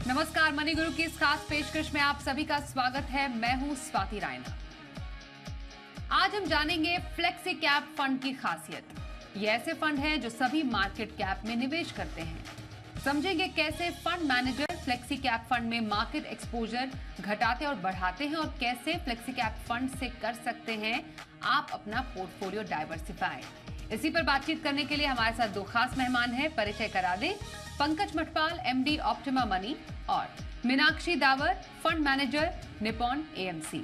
नमस्कार, मनी गुरु की इस खास पेशकश में आप सभी का स्वागत है। मैं हूं स्वाति रायना। आज हम जानेंगे फ्लेक्सी कैप फंड की खासियत। ये ऐसे फंड हैं जो सभी मार्केट कैप में निवेश करते हैं। समझेंगे कैसे fund manager flexi cap fund में मार्केट एक्सपोजर घटाते और बढ़ाते हैं और कैसे फ्लेक्सी कैप फंड से कर सकते हैं आप अपना पोर्टफोलियो डाइवर्सिफाई। इसी पर बातचीत करने के लिए हमारे साथ दो खास मेहमान हैं। परिचय करा दें, Pankaj Mathpal, MD Optima Money, और Meenakshi Dawar, fund manager Nippon AMC.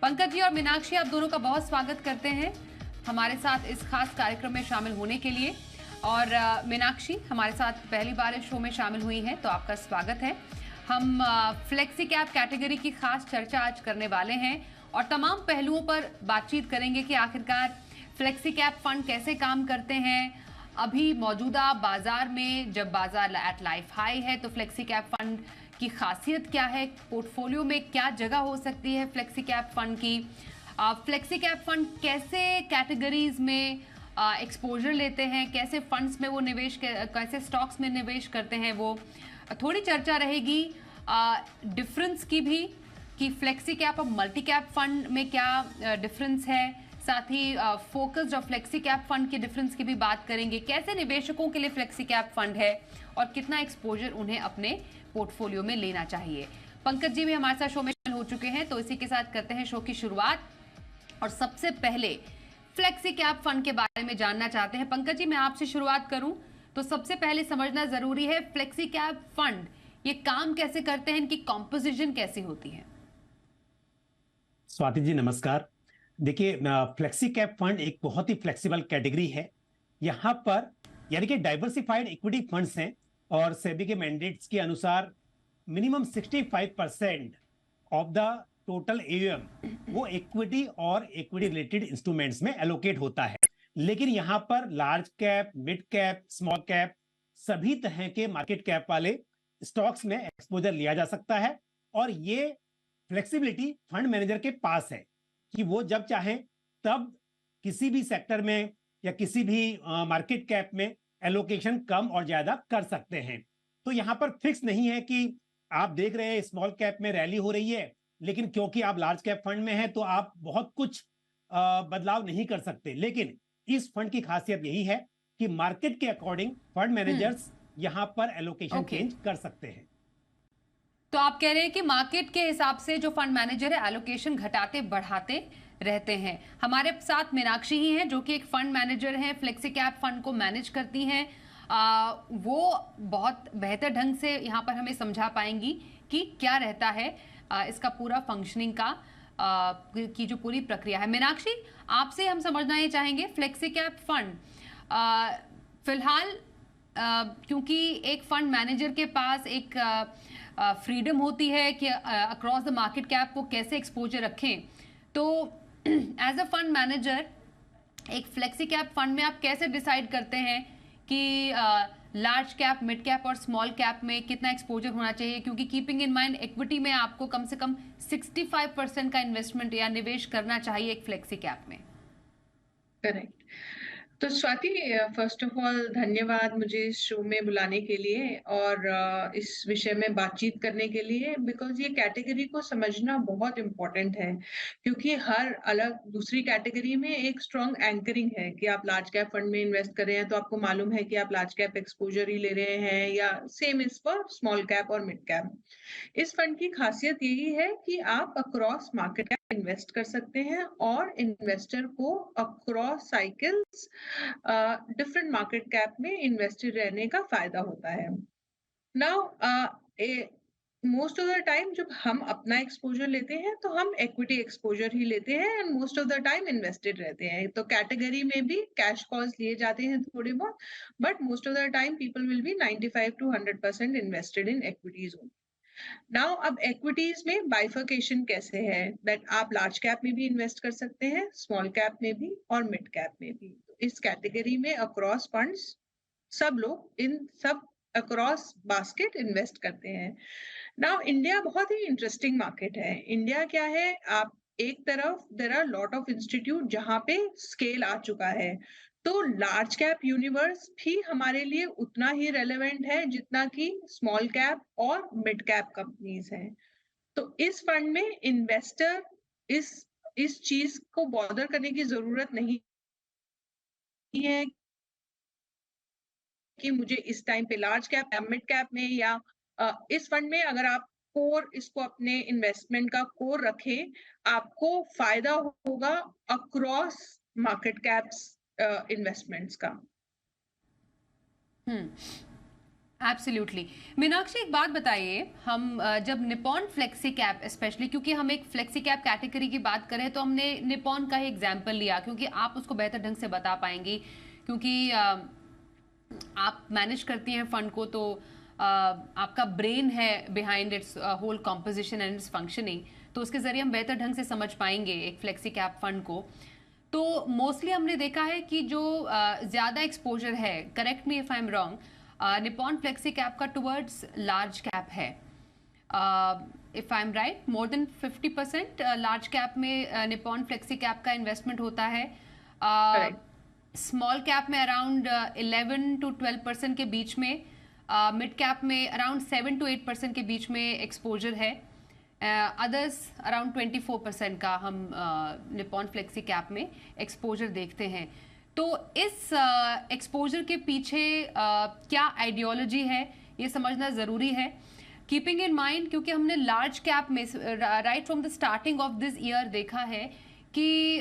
Pankaj ji और मीनाक्षी, आप दोनों का बहुत स्वागत करते हैं हमारे साथ इस खास कार्यक्रम में शामिल होने के लिए। और मीनाक्षी हमारे साथ पहली बार इस शो में शामिल हुई हैं, तो आपका स्वागत है। हम फ्लेक्सी कैप कैटेगरी की खास चर्चा आज करने वाले हैं और तमाम पहलुओं पर बातचीत करेंगे कि आखिरकार फ्लेक्सी कैप फंड कैसे काम करते हैं। अभी मौजूदा बाजार में जब बाजार एट लाइफ हाई है तो फ्लेक्सी कैप फंड की खासियत क्या है, पोर्टफोलियो में क्या जगह हो सकती है फ्लेक्सी कैप फंड की, फ्लेक्सी कैप फंड कैसे कैटेगरीज में एक्सपोजर लेते हैं, कैसे फंड्स में वो निवेश, कैसे स्टॉक्स में निवेश करते हैं, वो थोड़ी चर्चा रहेगी। डिफरेंस की भी कि फ्लेक्सी कैप और मल्टी कैप फंड में क्या डिफरेंस है, साथ ही फोकस्ड और फ्लेक्सी कैप फंड के डिफरेंस की भी बात करेंगे। कैसे निवेशकों के लिए फ्लेक्सी कैप फंड है और कितना एक्सपोजर उन्हें अपने पोर्टफोलियो में लेना चाहिए। पंकज जी भी हमारे साथ शो में शामिल हो चुके हैं, तो इसी के साथ करते हैं शो की शुरुआत। और सबसे पहले फ्लेक्सी कैप फंड के बारे में जानना चाहते हैं। पंकज जी, मैं आपसे शुरुआत करूं तो सबसे पहले समझना जरूरी है फ्लेक्सी कैप फंड ये काम कैसे करते हैं, इनकी कॉम्पोजिशन कैसी होती है। स्वाति जी नमस्कार। देखिए, फ्लेक्सी कैप फंड एक बहुत ही फ्लेक्सिबल कैटेगरी है। यहाँ पर यानी कि डाइवर्सिफाइड इक्विटी फंड्स हैं और सेबी के मैंडेट्स के अनुसार minimum 65% of the total AUM वो इक्विटी और इक्विटी रिलेटेड इंस्ट्रूमेंट्स में एलोकेट होता है। लेकिन यहाँ पर large cap, mid cap, small cap, सभी तरह के मार्केट कैप वाले स्टॉक्स में एक्सपोजर लिया जा सकता है। और ये फ्लेक्सिबिलिटी फंड मैनेजर के पास है कि वो जब चाहें तब किसी भी सेक्टर में या किसी भी मार्केट कैप में एलोकेशन कम और ज्यादा कर सकते हैं। तो यहां पर फिक्स नहीं है कि आप देख रहे हैं स्मॉल कैप में रैली हो रही है, लेकिन क्योंकि आप लार्ज कैप फंड में हैं तो आप बहुत कुछ बदलाव नहीं कर सकते। लेकिन इस फंड की खासियत यही है कि मार्केट के अकॉर्डिंग फंड मैनेजर्स यहां पर एलोकेशन चेंज कर सकते हैं। तो आप कह रहे हैं कि मार्केट के हिसाब से जो फंड मैनेजर है एलोकेशन घटाते बढ़ाते रहते हैं। हमारे साथ मीनाक्षी ही हैं जो कि एक फंड मैनेजर हैं, फ्लेक्सी कैप फंड को मैनेज करती हैं। वो बहुत बेहतर ढंग से यहाँ पर हमें समझा पाएंगी कि क्या रहता है इसका पूरा फंक्शनिंग का की जो पूरी प्रक्रिया है। मीनाक्षी, आपसे हम समझना ये चाहेंगे फ्लेक्सी कैप फंड फिलहाल क्योंकि एक फंड मैनेजर के पास एक फ्रीडम होती है कि अक्रॉस द मार्केट कैप को कैसे एक्सपोजर रखें, तो एज अ फंड मैनेजर एक फ्लेक्सी कैप फंड में आप कैसे डिसाइड करते हैं कि लार्ज कैप, मिड कैप और स्मॉल कैप में कितना एक्सपोजर होना चाहिए, क्योंकि कीपिंग इन माइंड इक्विटी में आपको कम से कम 65% का इन्वेस्टमेंट या निवेश करना चाहिए एक फ्लेक्सी कैप में। करेक्ट। तो स्वाति, फर्स्ट ऑफ ऑल धन्यवाद मुझे इस शो में बुलाने के लिए और इस विषय में बातचीत करने के लिए, बिकॉज ये कैटेगरी को समझना बहुत इम्पोर्टेंट है, क्योंकि हर अलग दूसरी कैटेगरी में एक स्ट्रॉन्ग एंकरिंग है कि आप लार्ज कैप फंड में इन्वेस्ट कर रहे हैं तो आपको मालूम है कि आप लार्ज कैप एक्सपोजर ही ले रहे हैं, या same is for small cap और मिड कैप। इस फंड की खासियत यही है कि आप अक्रॉस मार्केट कैप इन्वेस्ट कर सकते हैं और इन्वेस्टर को across cycles different market cap में इन्वेस्टेड रहने का फायदा होता है। Now most of the time जब हम अपना एक्सपोजर लेते हैं तो हम इक्विटी एक्सपोजर ही लेते हैं and most of the time invested रहते हैं। तो कैटेगरी में भी कैश कॉल्स लिए जाते हैं थोड़े बहुत, but most of the time people will be 95 to 100% invested in equities. Now अब एक्विटीज में बाइफर्केशन कैसे है, दैट आप लार्ज कैप में भी इन्वेस्ट कर सकते हैं, स्मॉल कैप में भी और मिड कैप में भी। तो इस कैटेगरी में अक्रॉस फंड्स सब लोग इन सब अक्रॉस बास्केट इन्वेस्ट करते हैं। नाउ इंडिया बहुत ही इंटरेस्टिंग मार्केट है। इंडिया क्या है, आप एक तरफ there are lot of institute जहाँ पे स्केल आ चुका है, तो लार्ज कैप यूनिवर्स भी हमारे लिए उतना ही रेलेवेंट है जितना कि स्मॉल कैप और मिड कैप कंपनीज हैं। तो इस फंड में इन्वेस्टर इस इस चीज को बॉदर करने की जरूरत नहीं है कि मुझे इस टाइम पे लार्ज कैप या मिड कैप में या इस फंड में अगर आप कोर इसको अपने इन्वेस्टमेंट का कोर रखें, आपको फायदा होगा अक्रॉस मार्केट कैप्स इन्वेस्टमेंट्स का। एब्सोल्युटली। मीनाक्षी, एक बात बताइए, हम जब निपॉन फ्लेक्सी कैप स्पेशली, क्योंकि हम एक फ्लेक्सी कैप कैटेगरी की बात करें तो हमने निपॉन का ही एग्जांपल लिया क्योंकि आप उसको बेहतर ढंग से बता पाएंगी, क्योंकि आप मैनेज करती हैं फंड को, तो आपका ब्रेन है behind its whole composition and its functioning, तो उसके जरिए हम बेहतर ढंग से समझ पाएंगे एक फ्लेक्सी कैप फंड को। तो मोस्टली हमने देखा है कि जो ज्यादा एक्सपोजर है, correct me if I am wrong, Nippon flexi cap का टुवर्ड्स लार्ज कैप है। If I am right, more than 50% large cap में निपॉन फ्लेक्सी कैप का इन्वेस्टमेंट होता है। स्मॉल कैप में अराउंड 11 to 12% के बीच में, मिड कैप में अराउंड 7 to 8% के बीच में एक्सपोजर है। अदर्स अराउंड 24% का हम निपॉन फ्लेक्सी कैप में एक्सपोजर देखते हैं। तो इस एक्सपोजर के पीछे क्या आइडियोलॉजी है, ये समझना ज़रूरी है, कीपिंग इन माइंड, क्योंकि हमने लार्ज कैप में right from the starting of this year देखा है कि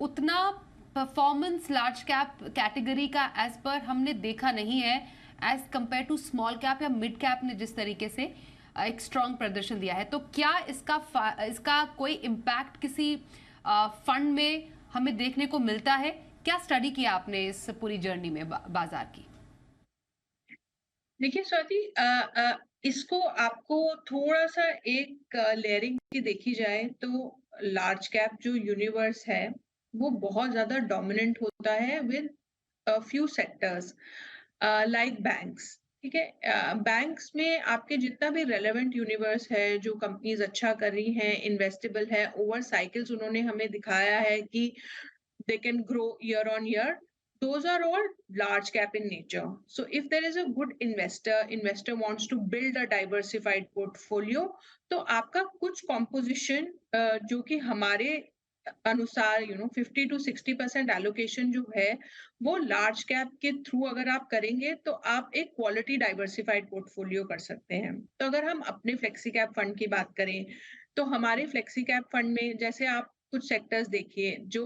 उतना परफॉर्मेंस लार्ज कैप कैटेगरी का एज पर हमने देखा नहीं है as compare to small cap या मिड कैप ने जिस तरीके से एक स्ट्रॉन्ग प्रदर्शन दिया है। तो क्या इसका कोई इम्पैक्ट किसी फंड में हमें देखने को मिलता है? क्या स्टडी किया आपने इस पूरी जर्नी में बाजार की? देखिए स्वाति, इसको आपको थोड़ा सा एक लेयरिंग की देखी जाए तो लार्ज कैप जो यूनिवर्स है वो बहुत ज्यादा डोमिनेंट होता है with few sectors like banks. ठीक है, बैंक्स में आपके जितना भी रेलेवेंट यूनिवर्स है, जो कंपनीज अच्छा कर रही हैं, इन्वेस्टेबल है, ओवर साइकिल्स उन्होंने हमें दिखाया है कि they can grow year on year, those are all large cap in nature. So if there is a good investor wants to build a diversified portfolio, तो आपका कुछ composition जो कि हमारे अनुसार 50 to 60% एलोकेशन जो है वो लार्ज कैप के थ्रू अगर आप करेंगे तो आप एक क्वालिटी डाइवर्सिफाइड पोर्टफोलियो कर सकते हैं। तो अगर हम अपने फ्लेक्सी कैप फंड की बात करें तो हमारे फ्लेक्सी कैप फंड में जैसे आप कुछ सेक्टर्स देखिए जो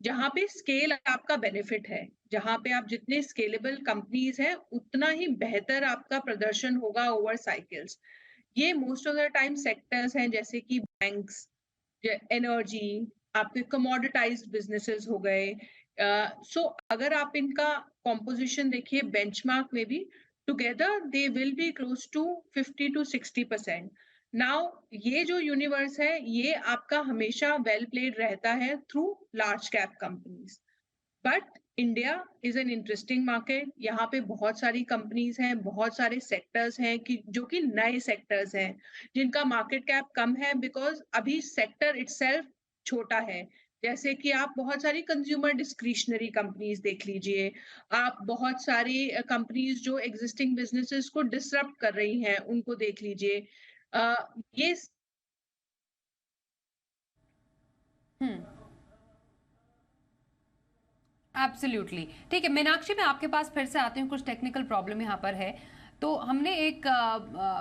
जहां पे स्केल आपका बेनिफिट है, जहां पे आप जितने स्केलेबल कंपनीज हैं उतना ही बेहतर आपका प्रदर्शन होगा ओवर साइकिल्स। ये most of the time sectors हैं जैसे कि बैंक्स, एनर्जी, आपके कमोडिटाइज्ड बिजनेसेस हो गए। सो अगर आप इनका कॉम्पोजिशन देखिए बेंचमार्क में भी, together they will be close to 50 to 60%। Now ये जो यूनिवर्स है ये आपका हमेशा वेल प्लेड रहता है through large cap companies. But India is an interesting market, यहाँ पे बहुत सारी कंपनीज हैं, बहुत सारे सेक्टर्स हैं कि जो कि नए सेक्टर्स हैं जिनका मार्केट कैप कम है बिकॉज अभी सेक्टर इटसेल्फ छोटा है। जैसे कि आप बहुत सारी कंज्यूमर डिस्क्रिशनरी कंपनीज देख लीजिए, आप बहुत सारी कंपनीज जो एग्जिस्टिंग बिजनेसेस को डिसरप्ट कर रही हैं उनको देख लीजिए। ये एब्सोल्युटली। ठीक है मीनाक्षी, मैं आपके पास फिर से आती हूँ, कुछ टेक्निकल प्रॉब्लम यहाँ पर है। तो हमने एक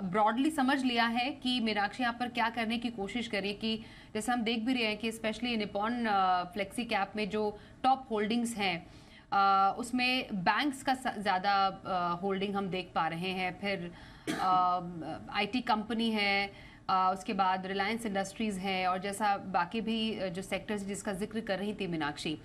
ब्रॉडली समझ लिया है कि मीनाक्षी यहाँ पर क्या करने की कोशिश करिए कि जैसे हम देख भी रहे हैं कि स्पेशली निपॉन फ्लेक्सी कैप में जो टॉप होल्डिंग्स हैं उसमें बैंक्स का ज़्यादा होल्डिंग हम देख पा रहे हैं। फिर आईटी कंपनी है, उसके बाद रिलायंस इंडस्ट्रीज़ है, और जैसा बाकी भी जो सेक्टर्स जिसका जिक्र कर रही थी मीनाक्षी,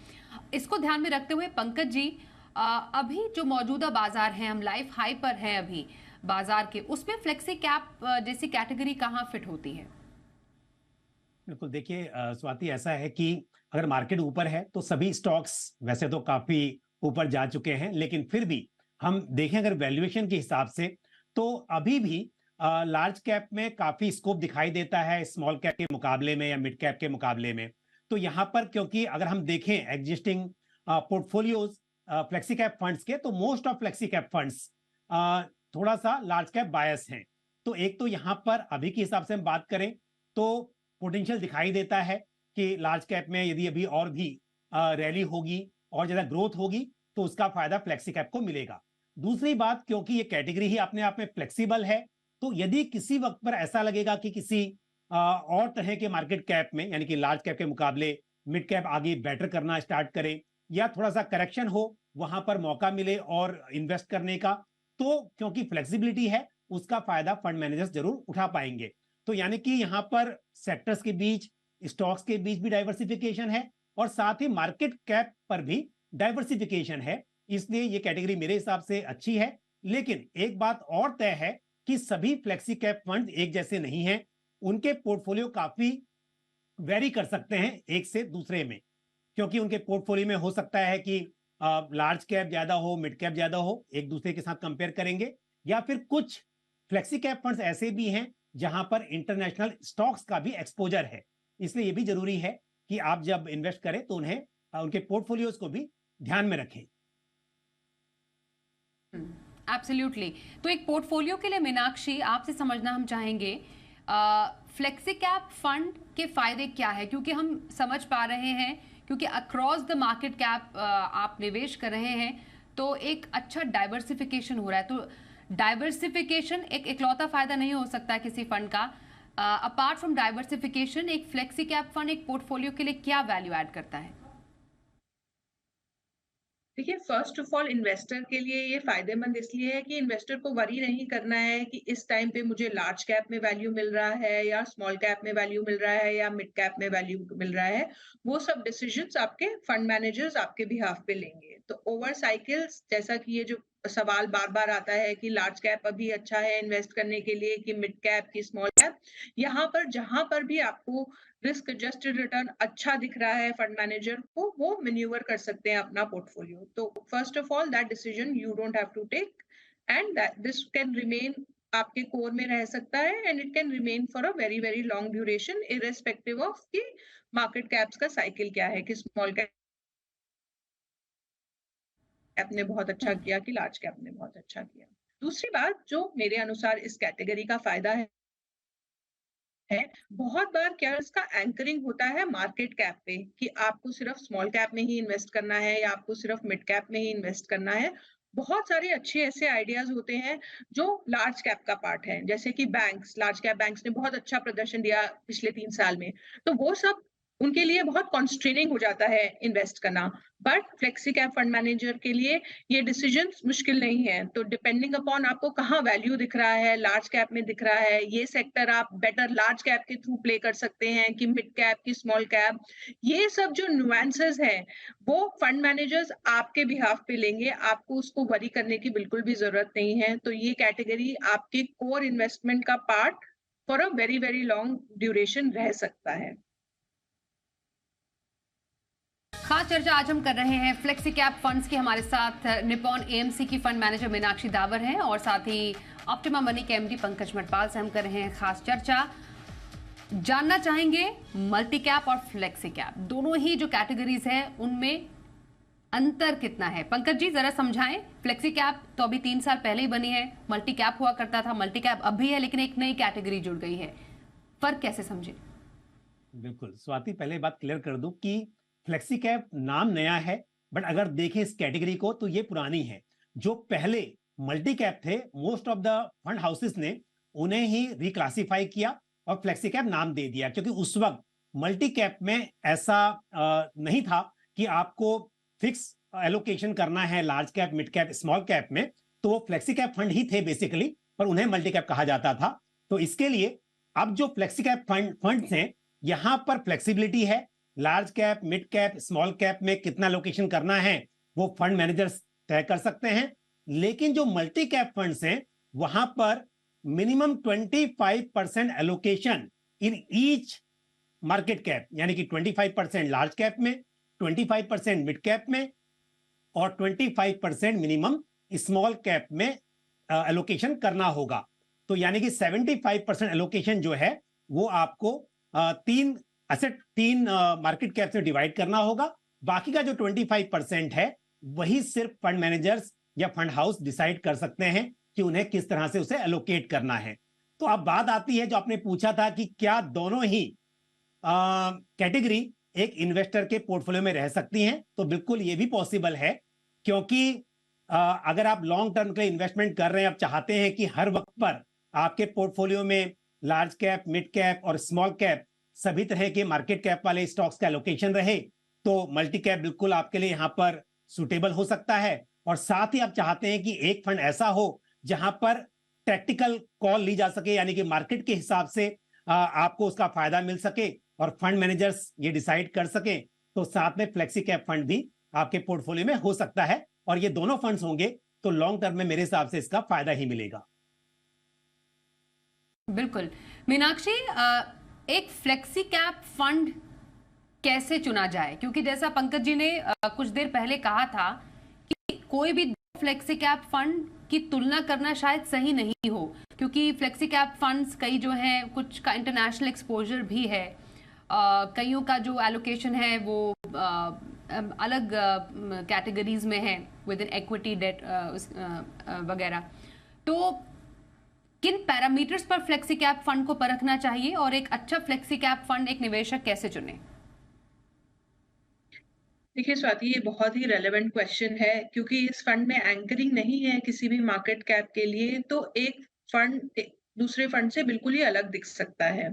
इसको ध्यान में रखते हुए पंकज जी, अभी जो मौजूदा बाजार है, हम लाइफ हाई पर हैं अभी बाजार के, उसमें फ्लेक्सी कैप जैसी कैटेगरी कहाँ फिट होती है? बिल्कुल, देखिए स्वाति, ऐसा है कि अगर मार्केट ऊपर है तो सभी स्टॉक्स वैसे तो काफी ऊपर जा चुके हैं, लेकिन फिर भी हम देखें अगर वैल्यूएशन के हिसाब से तो अभी भी लार्ज कैप में काफी स्कोप दिखाई देता है स्मॉल कैप के मुकाबले में या मिड कैप के मुकाबले में। तो यहाँ पर क्योंकि अगर हम देखें existing portfolios flexi cap funds के, तो most of flexi cap funds थोड़ा सा लार्ज कैप बायस हैं। तो एक तो यहाँ पर अभी के हिसाब से हम बात करें तो पोटेंशियल दिखाई देता है कि लार्ज कैप में यदि अभी और भी रैली होगी और ज्यादा ग्रोथ होगी तो उसका फायदा फ्लेक्सी कैप को मिलेगा। दूसरी बात, क्योंकि ये कैटेगरी ही अपने आप में फ्लेक्सिबल है, तो यदि किसी वक्त पर ऐसा लगेगा कि किसी और तरह के मार्केट कैप में यानी कि लार्ज कैप के मुकाबले मिड कैप आगे बेटर करना स्टार्ट करे या थोड़ा सा करेक्शन हो, वहां पर मौका मिले और इन्वेस्ट करने का, तो क्योंकि फ्लेक्सिबिलिटी है उसका फायदा फंड मैनेजर्स जरूर उठा पाएंगे। तो यानी कि यहाँ पर सेक्टर्स के बीच, स्टॉक्स के बीच भी डाइवर्सिफिकेशन है और साथ ही मार्केट कैप पर भी डाइवर्सिफिकेशन है, इसलिए ये कैटेगरी मेरे हिसाब से अच्छी है। लेकिन एक बात और तय है कि सभी फ्लेक्सी कैप फंड एक जैसे नहीं हैं, उनके पोर्टफोलियो काफी वेरी कर सकते हैं एक से दूसरे में, क्योंकि उनके पोर्टफोलियो में हो सकता है कि लार्ज कैप ज्यादा हो, मिड कैप ज्यादा हो, एक दूसरे के साथ कंपेयर करेंगे, या फिर कुछ फ्लेक्सी कैप फंड्स ऐसे भी हैं जहां पर इंटरनेशनल स्टॉक्स का भी एक्सपोजर है। इसलिए यह भी जरूरी है कि आप जब इन्वेस्ट करें तो उन्हें उनके पोर्टफोलियोज को भी ध्यान में रखें। एब्सोल्युटली। तो एक पोर्टफोलियो के लिए मीनाक्षी आपसे समझना हम चाहेंगे फ्लेक्सी कैप फंड के फायदे क्या है, क्योंकि हम समझ पा रहे हैं क्योंकि अक्रॉस द मार्केट कैप आप निवेश कर रहे हैं तो एक अच्छा डाइवर्सिफिकेशन हो रहा है। तो डाइवर्सिफिकेशन एक इकलौता फायदा नहीं हो सकता है किसी फंड का। अपार्ट फ्रॉम डाइवर्सिफिकेशन एक फ्लेक्सी कैप फंड एक पोर्टफोलियो के लिए क्या वैल्यू ऐड करता है? देखिए, फर्स्ट ऑफ ऑल इन्वेस्टर के लिए ये फायदेमंद इसलिए है कि इन्वेस्टर को वरी नहीं करना है कि इस टाइम पे मुझे लार्ज कैप में वैल्यू मिल रहा है या स्मॉल कैप में वैल्यू मिल रहा है या मिड कैप में वैल्यू मिल रहा है। वो सब डिसीजंस आपके फंड मैनेजर्स आपके बिहाफ पे लेंगे। तो ओवर साइकिल्स, जैसा कि ये जो सवाल बार बार आता है कि लार्ज कैप अभी अच्छा है इन्वेस्ट करने के लिए कि मिड कैप की स्मॉल कैप, यहाँ पर जहां पर भी आपको रिस्क एडजस्टेड रिटर्न अच्छा दिख रहा है फंड मैनेजर को, वो मैन्यूवर कर सकते हैं अपना पोर्टफोलियो। तो first of all that decision you don't have to take and this can remain आपके कोर में रह सकता है and it can remain for a very very long duration irrespective of कि मार्केट कैप्स का साइकिल क्या है, कि स्मॉल कैप ने बहुत अच्छा किया कि लार्ज कैप ने बहुत अच्छा किया। दूसरी बात जो मेरे अनुसार इस कैटेगरी का फायदा है, बहुत बार क्या इसका एंकरिंग होता है मार्केट कैप पे कि आपको सिर्फ स्मॉल कैप में ही इन्वेस्ट करना है या आपको सिर्फ मिड कैप में ही इन्वेस्ट करना है। बहुत सारे अच्छे ऐसे आइडियाज होते हैं जो लार्ज कैप का पार्ट है, जैसे कि बैंक्स, लार्ज कैप बैंक्स ने बहुत अच्छा प्रदर्शन दिया पिछले 3 साल में, तो वो सब उनके लिए बहुत कॉन्स्ट्रेनिंग हो जाता है इन्वेस्ट करना। But flexi cap fund manager के लिए ये डिसीजन मुश्किल नहीं है। तो डिपेंडिंग अपॉन आपको कहाँ वैल्यू दिख रहा है, लार्ज कैप में दिख रहा है, ये सेक्टर आप बेटर लार्ज कैप के थ्रू प्ले कर सकते हैं कि मिड कैप की स्मॉल कैप, ये सब जो नुएंसेस हैं वो फंड मैनेजर्स आपके बिहाफ पे लेंगे। आपको उसको वरी करने की बिल्कुल भी जरूरत नहीं है। तो ये कैटेगरी आपके कोर इन्वेस्टमेंट का part for a very very long duration रह सकता है। खास चर्चा आज हम कर रहे हैं फ्लेक्सी कैप फंड्स की। हमारे साथ निपॉन एएमसी की फंड मैनेजर मीनाक्षी दावर हैं और साथ ही ऑप्टिमा मनी के एमडी पंकज मटपाल से हम कर रहे हैं खास चर्चा। जानना चाहेंगे मल्टी कैप और फ्लेक्सी कैप दोनों ही जो कैटेगरीज है उनमें अंतर कितना है। पंकज जी जरा समझाएं। फ्लेक्सी कैप तो अभी 3 साल पहले ही बनी है, मल्टी कैप हुआ करता था, मल्टी कैप अब भी है लेकिन एक नई कैटेगरी जुड़ गई है, फर्क कैसे समझे? बिल्कुल स्वाति, पहले बात क्लियर कर दूं कि फ्लेक्सी कैप नाम नया है, बट अगर देखें इस कैटेगरी को तो ये पुरानी है। जो पहले मल्टी कैप थे, most of the fund houses ने उन्हें ही रिक्लासिफाई किया और फ्लेक्सी कैप नाम दे दिया, क्योंकि उस वक्त मल्टी कैप में ऐसा नहीं था कि आपको फिक्स एलोकेशन करना है large cap, mid cap, small cap में, तो वो फ्लेक्सी कैप फंड ही थे बेसिकली, पर उन्हें मल्टी कैप कहा जाता था। तो इसके लिए अब जो फ्लेक्सी कैप फंड्स हैं, यहां पर फ्लेक्सिबिलिटी है। Large cap, mid cap, small cap में कितना लोकेशन करना है वो फंड मैनेजर्स तय कर सकते हैं। लेकिन जो मल्टी कैप फंड्स हैं वहां पर minimum 25% allocation in each market cap, यानी कि 25% लार्ज कैप में, 25% मिड कैप में और 25% मिनिमम स्मॉल कैप में एलोकेशन करना होगा। तो यानी कि 75% एलोकेशन जो है वो आपको तीन मार्केट कैप से डिवाइड करना होगा। बाकी का जो 25% है वही सिर्फ फंड मैनेजर्स या फंड हाउस डिसाइड कर सकते हैं कि उन्हें किस तरह से उसे एलोकेट करना है। तो अब बात आती है जो आपने पूछा था कि क्या दोनों ही कैटेगरी एक इन्वेस्टर के पोर्टफोलियो में रह सकती हैं, तो बिल्कुल ये भी पॉसिबल है, क्योंकि अगर आप लॉन्ग टर्म के लिए इन्वेस्टमेंट कर रहे हैं, आप चाहते हैं कि हर वक्त पर आपके पोर्टफोलियो में लार्ज कैप, मिड कैप और स्मॉल कैप सभी तरह के मार्केट कैप वाले स्टॉक्स का एलोकेशन रहे, तो मल्टी कैप बिल्कुल आपके लिए यहाँ पर सुटेबल हो सकता है। और साथ ही आप चाहते हैं कि एक फंड ऐसा हो जहां पर टैक्टिकल कॉल ली जा सके, यानी कि मार्केट के हिसाब से आपको उसका फायदा मिल सके और फंड मैनेजर्स ये डिसाइड कर सके, तो साथ में फ्लेक्सी कैप फंड भी आपके पोर्टफोलियो में हो सकता है। और ये दोनों फंड्स होंगे तो लॉन्ग टर्म में मेरे हिसाब से इसका फायदा ही मिलेगा। बिल्कुल। मीनाक्षी, एक फ्लेक्सी कैप फंड कैसे चुना जाए? क्योंकि जैसा पंकज जी ने कुछ देर पहले कहा था कि कोई भी फ्लेक्सी कैप फंड की तुलना करना शायद सही नहीं हो, क्योंकि फ्लेक्सी कैप फंड्स कई जो हैं कुछ का इंटरनेशनल एक्सपोजर भी है, कईयों का जो एलोकेशन है वो अलग कैटेगरीज में है विद इन इक्विटी, डेट वगैरह। तो किन पैरामीटर्स पर फ्लेक्सी कैप फंड को परखना चाहिए और एक अच्छा फ्लेक्सी कैप फंड एक निवेशक कैसे चुने? देखिए स्वाति, ये बहुत ही रेलेवेंट क्वेश्चन है, क्योंकि इस फंड में एंकरिंग नहीं है किसी भी मार्केट कैप के लिए, तो एक फंड दूसरे फंड से बिल्कुल ही अलग दिख सकता है।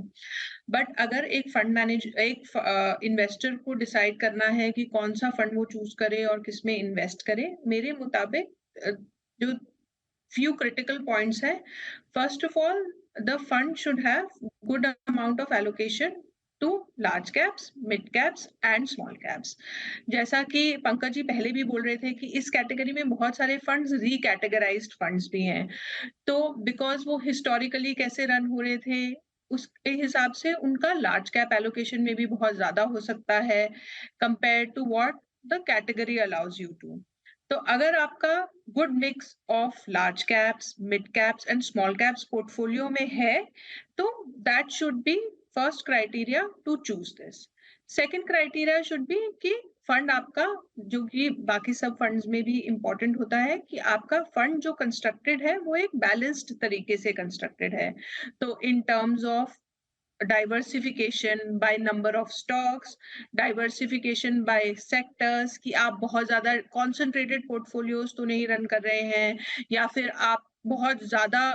बट अगर एक इन्वेस्टर को डिसाइड करना है कि कौन सा फंड वो चूज करे और किसमें इन्वेस्ट करे, मेरे मुताबिक जो few critical points है। First of all, the fund should have good amount of allocation to large caps, mid caps and small caps। जैसा कि पंकज जी पहले भी बोल रहे थे कि इस कैटेगरी में बहुत सारे फंड्स रिकैटेगराइज्ड फंड्स भी हैं, तो बिकॉज वो हिस्टोरिकली कैसे रन हो रहे थे उसके हिसाब से उनका लार्ज कैप एलोकेशन में भी बहुत ज्यादा हो सकता है compare to what the category allows you to. तो अगर आपका good mix of large caps, mid caps and small caps portfolio में है, तो that should be first criteria to choose this. Second criteria should be कि fund आपका, जो कि बाकी सब फंड्स में भी इंपॉर्टेंट होता है, कि आपका फंड जो कंस्ट्रक्टेड है वो एक बैलेंस्ड तरीके से कंस्ट्रक्टेड है। तो in terms of diversification by number of stocks, diversification by sectors, कि आप बहुत ज्यादा कॉन्सेंट्रेटेड पोर्टफोलियोज तो नहीं रन कर रहे हैं, या फिर आप बहुत ज्यादा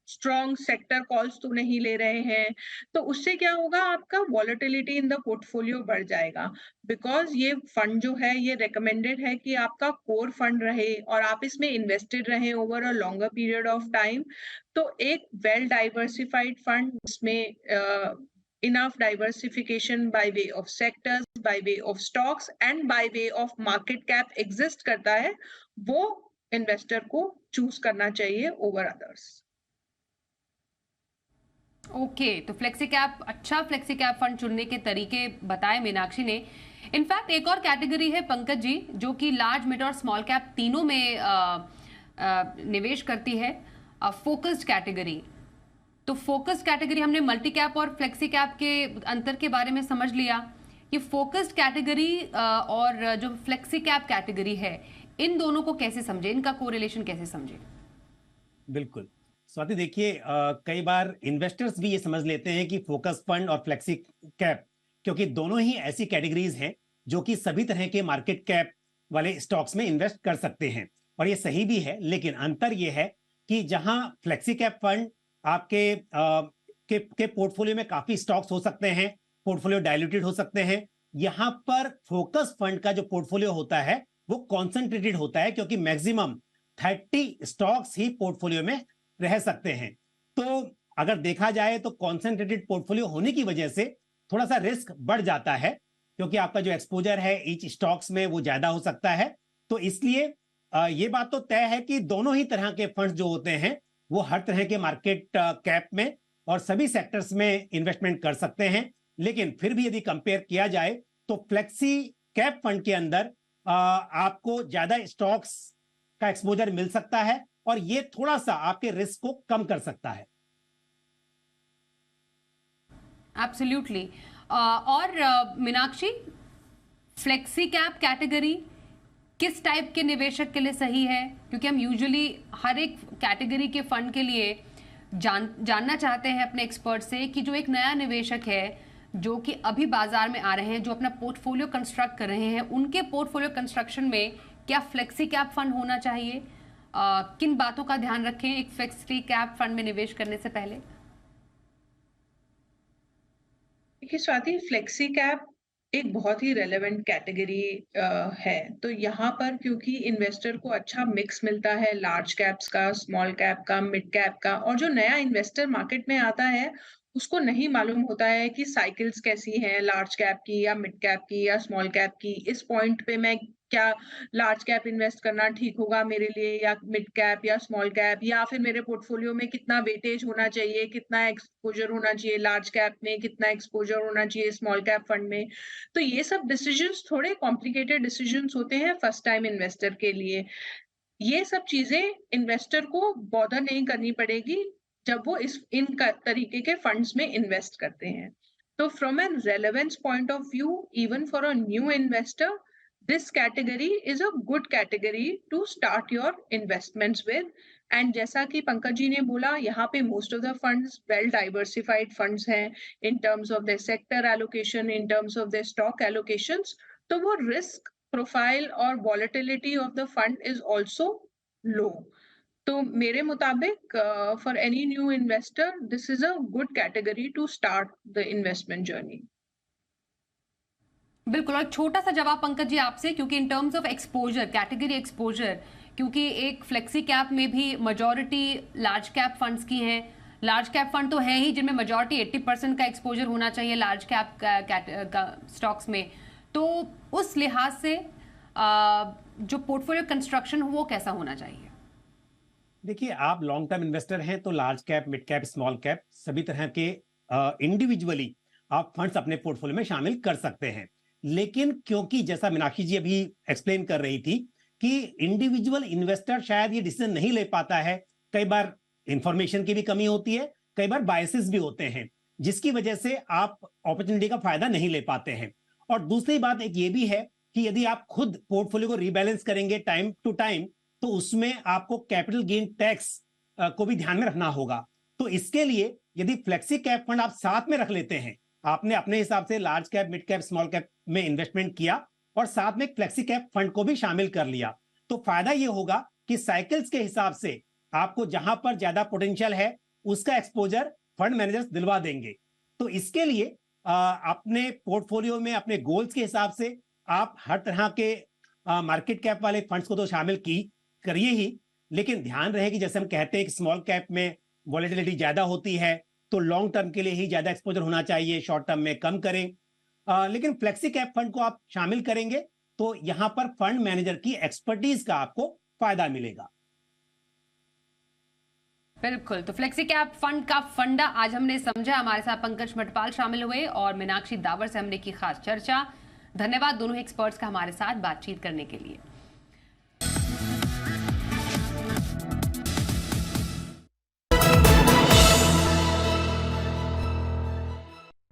स्ट्रॉन्ग सेक्टर कॉल्स तो नहीं ले रहे हैं। तो उससे क्या होगा, आपका वॉलेटिलिटी इन द पोर्टफोलियो बढ़ जाएगा, बिकॉज ये फंड जो है ये रिकमेंडेड है कि आपका कोर फंड रहे और आप इसमें इन्वेस्टेड रहे over a longer period of time. तो एक वेल डाइवर्सिफाइड फंड जिसमें enough diversification by way of sectors, by way of stocks and by way of market cap exist करता है, वो इन्वेस्टर को चूज करना चाहिए ओवर अदर्स। ओके, तो फ्लेक्सी कैप, अच्छा फ्लेक्सी कैप फंड चुनने के तरीके बताए मीनाक्षी ने। इनफैक्ट एक और कैटेगरी है पंकज जी, जो कि लार्ज, मिड और स्मॉल कैप तीनों में निवेश करती है, फोकस्ड कैटेगरी। तो फोकस्ड कैटेगरी, हमने मल्टी कैप और फ्लेक्सी कैप के अंतर के बारे में समझ लिया। ये फोकस्ड कैटेगरी और जो फ्लेक्सी कैप कैटेगरी है, इन दोनों को कैसे समझे, इनका कोरिलेशन कैसे समझे? बिल्कुल स्वाति, देखिए कई बार इन्वेस्टर्स भी ये समझ लेते हैं कि फोकस फंड और फ्लेक्सी कैप, क्योंकि दोनों ही ऐसी कैटेगरीज हैं जो कि सभी तरह के मार्केट कैप वाले स्टॉक्स में इन्वेस्ट कर सकते हैं, और ये सही भी है। लेकिन अंतर ये है कि जहां फ्लेक्सी कैप फंड आपके के पोर्टफोलियो में काफी स्टॉक्स हो सकते हैं, पोर्टफोलियो डाइल्यूटेड हो सकते हैं, यहां पर फोकस फंड का जो पोर्टफोलियो होता है वो कॉन्सेंट्रेटेड होता है, क्योंकि मैक्सिमम 30 स्टॉक्स ही पोर्टफोलियो में रह सकते हैं। तो अगर देखा जाए तो कॉन्सेंट्रेटेड पोर्टफोलियो होने की वजह से थोड़ा सा रिस्क बढ़ जाता है, क्योंकि आपका जो एक्सपोजर है ईच स्टॉक्स में वो ज्यादा हो सकता है। तो इसलिए ये बात तो तय है कि दोनों ही तरह के फंड्स जो होते हैं वो हर तरह के मार्केट कैप में और सभी सेक्टर्स में इन्वेस्टमेंट कर सकते हैं। लेकिन फिर भी यदि कंपेयर किया जाए तो फ्लेक्सी कैप फंड के अंदर आपको ज्यादा स्टॉक्स का एक्सपोजर मिल सकता है, और ये थोड़ा सा आपके रिस्क को कम कर सकता है। एब्सोल्युटली। और मीनाक्षी, फ्लेक्सी कैप कैटेगरी किस टाइप के निवेशक के लिए सही है? क्योंकि हम यूजुअली हर एक कैटेगरी के फंड के लिए जानना चाहते हैं अपने एक्सपर्ट से कि जो एक नया निवेशक है जो कि अभी बाजार में आ रहे हैं, जो अपना पोर्टफोलियो कंस्ट्रक्ट कर रहे हैं, उनके पोर्टफोलियो कंस्ट्रक्शन में क्या फ्लेक्सी कैप फंड होना चाहिए? किन बातों का ध्यान रखें एक फ्लेक्सी कैप फंड में निवेश करने से पहले? देखिए स्वाति, फ्लेक्सी कैप एक बहुत ही रेलेवेंट कैटेगरी है। तो यहाँ पर क्योंकि इन्वेस्टर को अच्छा मिक्स मिलता है लार्ज कैप्स का, स्मॉल कैप का, मिड कैप का, और जो नया इन्वेस्टर मार्केट में आता है उसको नहीं मालूम होता है कि साइकिल्स कैसी हैं लार्ज कैप की या मिड कैप की या स्मॉल कैप की। इस पॉइंट पे मैं क्या लार्ज कैप इन्वेस्ट करना ठीक होगा मेरे लिए, या मिड कैप या स्मॉल कैप, या फिर मेरे पोर्टफोलियो में कितना वेटेज होना चाहिए, कितना एक्सपोजर होना चाहिए लार्ज कैप में, कितना एक्सपोजर होना चाहिए स्मॉल कैप फंड में। तो ये सब डिसीजंस थोड़े कॉम्प्लिकेटेड डिसीजंस होते हैं फर्स्ट टाइम इन्वेस्टर के लिए। ये सब चीजें इन्वेस्टर को बॉदर नहीं करनी पड़ेगी जब वो इन तरीके के फंड्स में इन्वेस्ट करते हैं। तो from an relevance point of view, even for a new investor, this category is a good category to start your investments with. And जैसा कि पंकज जी ने बोला, यहाँ पे most of the funds well diversified funds हैं in terms of their sector allocation, in terms of their stock allocations. तो वो risk profile और volatility of the fund is also low. तो मेरे मुताबिक for any new investor, this is a good category to start the investment journey. बिल्कुल। और छोटा सा जवाब पंकज जी आपसे, क्योंकि इन terms of exposure, category exposure, क्योंकि एक फ्लेक्सी कैप में भी मेजॉरिटी लार्ज कैप फंड्स की हैं। लार्ज कैप फंड तो है ही जिनमें मेजॉरिटी 80% का एक्सपोजर होना चाहिए लार्ज कैप का स्टॉक्स में। तो उस लिहाज से जो पोर्टफोलियो कंस्ट्रक्शन हो वो कैसा होना चाहिए? देखिए, आप लॉन्ग टर्म इन्वेस्टर हैं तो large cap, mid cap, small cap सभी तरह के इंडिविजुअली आप फंड्स अपने पोर्टफोलियो में शामिल कर सकते हैं। लेकिन क्योंकि जैसा मीनाक्षी जी अभी एक्सप्लेन कर रही थी कि इंडिविजुअल इन्वेस्टर शायद ये डिसीजन नहीं ले पाता है, कई बार इंफॉर्मेशन की भी कमी होती है, कई बार बायसेस भी होते हैं, जिसकी वजह से आप अपॉर्चुनिटी का फायदा नहीं ले पाते हैं। और दूसरी बात एक ये भी है कि यदि आप खुद पोर्टफोलियो को रीबैलेंस करेंगे टाइम टू टाइम, तो उसमें आपको कैपिटल गेन टैक्स को भी ध्यान में रखना होगा। तो इसके लिए यदि फ्लेक्सी कैप फंड आप साथ में रख लेते हैं, आपने अपने हिसाब से large cap, mid cap, small cap में इन्वेस्टमेंट किया और साथ में फ्लेक्सी कैप फंड को भी शामिल कर लिया, तो फायदा यह होगा कि साइकिल्स के हिसाब से आपको जहां पर ज्यादा पोटेंशियल है उसका एक्सपोजर फंड मैनेजर्स दिलवा देंगे। तो इसके लिए अपने पोर्टफोलियो में अपने गोल्स के हिसाब से आप हर तरह के मार्केट कैप वाले फंड्स को तो शामिल करिए ही, लेकिन ध्यान रहे कि जैसे हम कहते हैं कि स्मॉल कैप में वॉलेटिलिटी ज्यादा होती है तो लॉन्ग टर्म के लिए ही ज्यादा एक्सपोजर होना चाहिए, शॉर्ट टर्म में कम करें। लेकिन फ्लेक्सी कैप फंड को आप शामिल करेंगे तो यहां पर फंड मैनेजर की एक्सपर्टीज का आपको फायदा मिलेगा। बिल्कुल। तो फ्लेक्सी कैप फंड का फंडा आज हमने समझा। हमारे साथ पंकज मटपाल शामिल हुए और मीनाक्षी दावर से हमने की खास चर्चा। धन्यवाद दोनों एक्सपर्ट्स का हमारे साथ बातचीत करने के लिए।